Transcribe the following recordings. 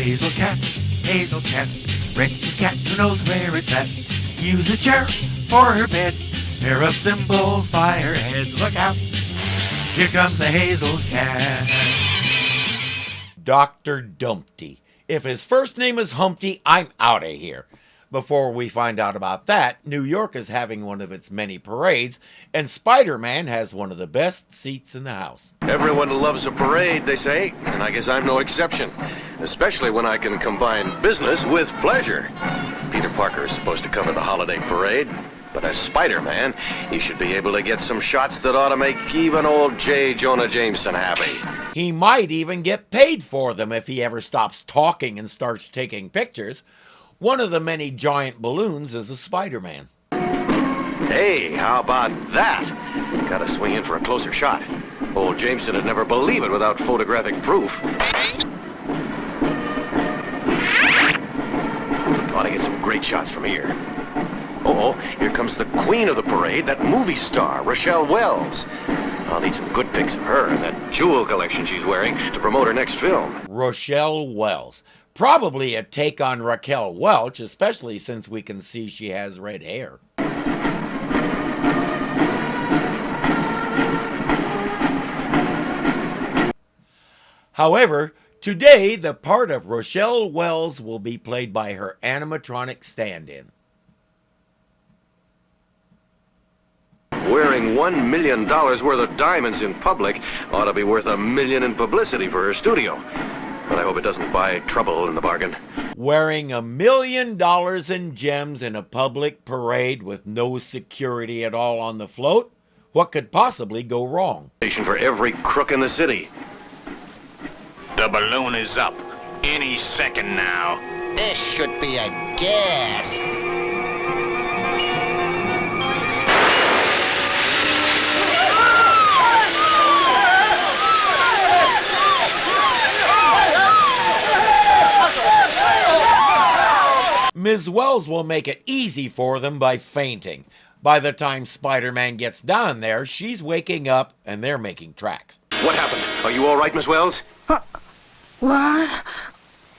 Hazel cat, rescue cat who knows where it's at. Use a chair for her bed, pair of cymbals by her head. Look out, here comes the Hazel cat. Dr. Dumpty. If his first name is Humpty, I'm out of here. Before we find out about that, New York is having one of its many parades, and Spiderman has one of the best seats in the house. Everyone loves a parade, they say, and I guess I'm no exception. Especially when I can combine business with pleasure. Peter Parker is supposed to cover the holiday parade, but as Spider-Man, he should be able to get some shots that ought to make even old J. Jonah Jameson happy. He might even get paid for them if he ever stops talking and starts taking pictures. One of the many giant balloons is a Spider-Man. Hey, how about that? Gotta swing in for a closer shot. Old Jameson would never believe it without photographic proof. Ought to get some great shots from here. Uh-oh, here comes the queen of the parade, that movie star, Rochelle Wells. I'll need some good pics of her and that jewel collection she's wearing to promote her next film. Rochelle Wells. Probably a take on Raquel Welch, especially since we can see she has red hair. However, today the part of Rochelle Wells will be played by her animatronic stand-in. Wearing $1 million worth of diamonds in public ought to be worth $1 million in publicity for her studio. But I hope it doesn't buy trouble in the bargain. Wearing $1 million in gems in a public parade with no security at all on the float? What could possibly go wrong? For every crook in the city. The balloon is up. Any second now. This should be a gas. Ms. Wells will make it easy for them by fainting. By the time Spider-Man gets down there, she's waking up and they're making tracks. What happened? Are you all right, Miss Wells? What?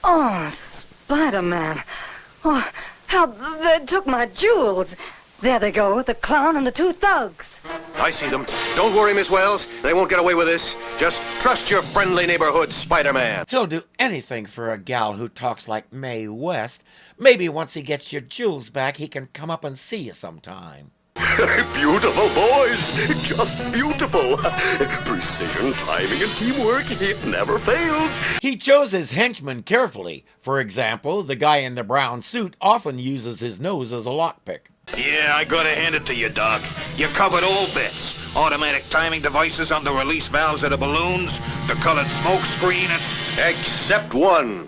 Oh, Spider-Man. Oh, how they took my jewels. There they go, the clown and the two thugs. I see them. Don't worry, Miss Wells. They won't get away with this. Just trust your friendly neighborhood Spider-Man. He'll do anything for a gal who talks like Mae West. Maybe once he gets your jewels back, he can come up and see you sometime. Beautiful boys. Just beautiful. Precision, timing, and teamwork. It never fails. He chose his henchmen carefully. For example, the guy in the brown suit often uses his nose as a lockpick. Yeah, I gotta hand it to you, Doc. You covered all bits. Automatic timing devices on the release valves of the balloons, the colored smoke screen, Except one.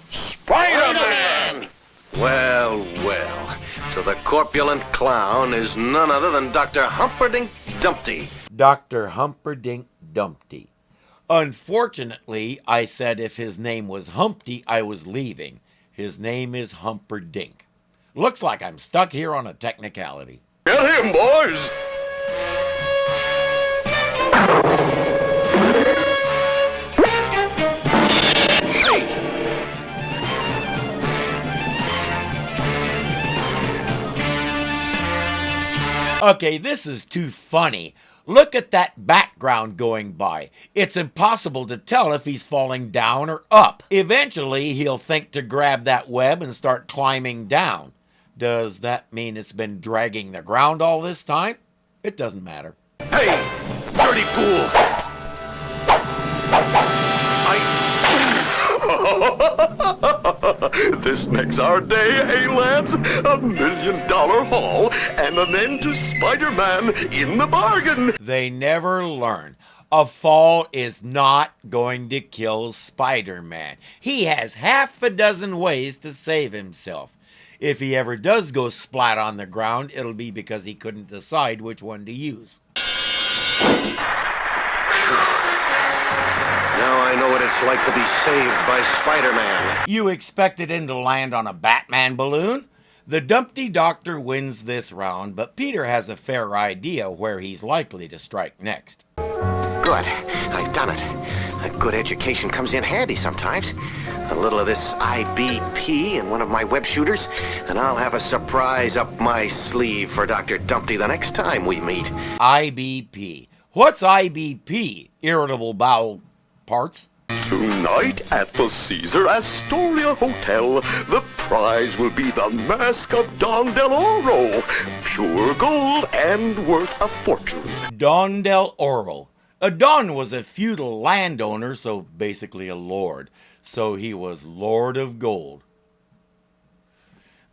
Spider-Man! Well, well. So the corpulent clown is none other than Dr. Humperdinck Dumpty. Dr. Humperdinck Dumpty. Unfortunately, I said if his name was Humpty, I was leaving. His name is Humperdinck. Looks like I'm stuck here on a technicality. Get him, boys! Okay, this is too funny. Look at that background going by. It's impossible to tell if he's falling down or up. Eventually, he'll think to grab that web and start climbing down. Does that mean it's been dragging the ground all this time? It doesn't matter. Hey, dirty fool! This makes our day, eh, lads? $1 million haul and an end to Spider-Man in the bargain. They never learn. A fall is not going to kill Spider-Man. He has half a dozen ways to save himself. If he ever does go splat on the ground, it'll be because he couldn't decide which one to use. Now I know what it's like to be saved by Spider-Man. You expected him to land on a Batman balloon? The Dumpty Doctor wins this round, but Peter has a fair idea where he's likely to strike next. Good. I've done it. I've good education comes in handy sometimes. A little of this IBP in one of my web shooters, and I'll have a surprise up my sleeve for Dr. Dumpty the next time we meet. IBP. What's IBP? Irritable bowel parts? Tonight at the Caesar Astoria Hotel, the prize will be the mask of Don Del Oro. Pure gold and worth a fortune. Don Del Oro. A Don was a feudal landowner, so basically a lord. So he was Lord of Gold.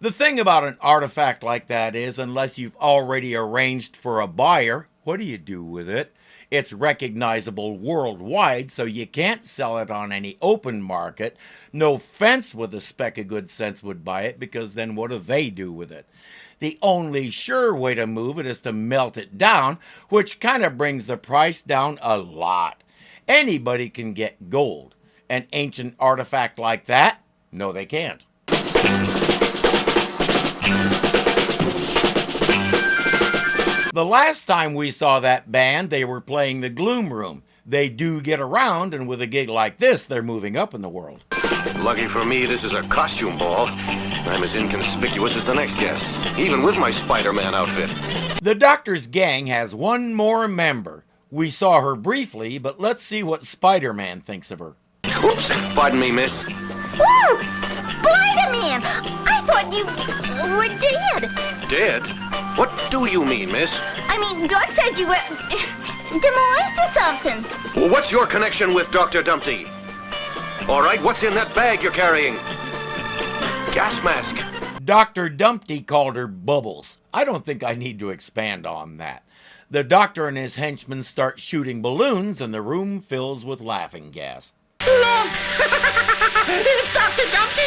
The thing about an artifact like that is, unless you've already arranged for a buyer, what do you do with it? It's recognizable worldwide, so you can't sell it on any open market. No fence with a speck of good sense would buy it, because then what do they do with it? The only sure way to move it is to melt it down, which kind of brings the price down a lot. Anybody can get gold. An ancient artifact like that? No, they can't. The last time we saw that band, they were playing the Gloom Room. They do get around, and with a gig like this, they're moving up in the world. Lucky for me, this is a costume ball. I'm as inconspicuous as the next guest, even with my Spider-Man outfit. The Doctor's gang has one more member. We saw her briefly, but let's see what Spider-Man thinks of her. Whoops, pardon me, miss. Oh, Spider-Man! I thought you were dead. Dead? What do you mean, miss? I mean, Doc said you were demolished or something. Well, what's your connection with Dr. Dumpty? All right, what's in that bag you're carrying? Gas mask. Dr. Dumpty called her Bubbles. I don't think I need to expand on that. The Doctor and his henchmen start shooting balloons, and the room fills with laughing gas. Look! It's Dr. Dumpty!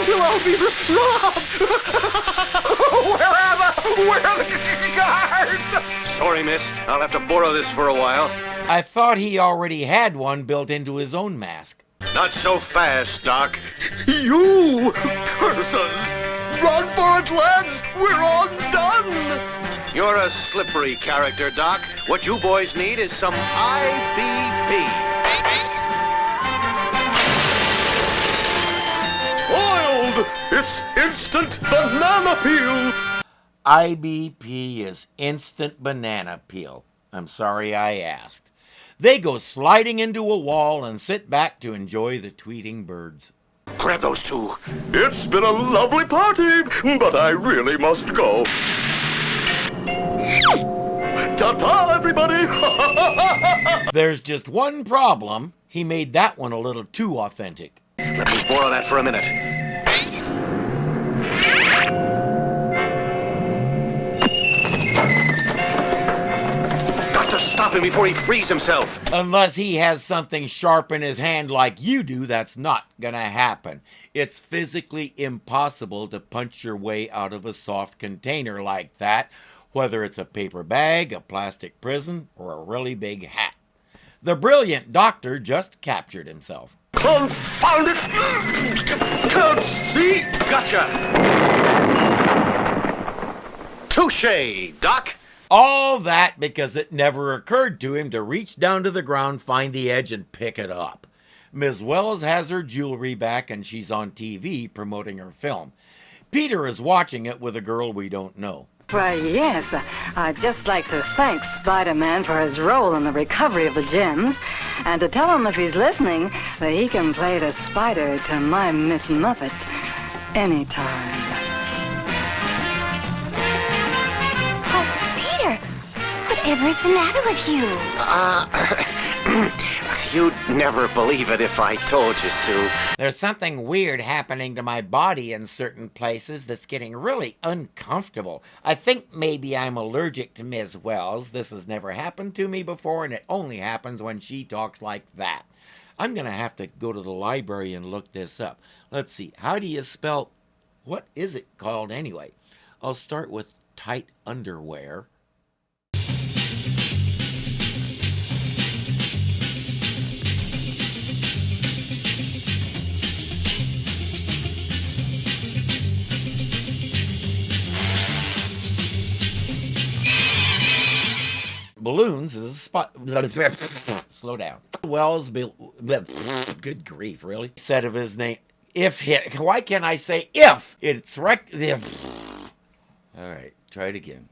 Will I be robbed? Where are the guards? Sorry, miss. I'll have to borrow this for a while. I thought he already had one built into his own mask. Not so fast, Doc. You curses! Run for it, lads! We're all done! You're a slippery character, Doc. What you boys need is some IBP. Oiled! It's instant banana peel! IBP is instant banana peel. I'm sorry I asked. They go sliding into a wall and sit back to enjoy the tweeting birds. Grab those two. It's been a lovely party, but I really must go. Ta-ta, everybody! There's just one problem. He made that one a little too authentic. Let me borrow that for a minute. Got to stop him before he frees himself. Unless he has something sharp in his hand like you do, that's not gonna happen. It's physically impossible to punch your way out of a soft container like that, whether it's a paper bag, a plastic prison, or a really big hat. The brilliant Doctor just captured himself. Confound it! Can't see! Gotcha! Touché, Doc. All that because it never occurred to him to reach down to the ground, find the edge, and pick it up. Ms. Wells has her jewelry back, and she's on TV promoting her film. Peter is watching it with a girl we don't know. Why, yes. I'd just like to thank Spider-Man for his role in the recovery of the gems, and to tell him if he's listening that he can play the spider to my Miss Muffet anytime. Oh, Peter, whatever's the matter with you? You'd never believe it if I told you, Sue. There's something weird happening to my body in certain places that's getting really uncomfortable. I think maybe I'm allergic to Ms. Wells. This has never happened to me before, and it only happens when she talks like that. I'm going to have to go to the library and look this up. Let's see. How do you spell... What is it called anyway? I'll start with tight underwear. balloons is a spot. Slow down. Wells, good grief, really? Said of his name, if hit. Why can't I say if? It's All right, try it again.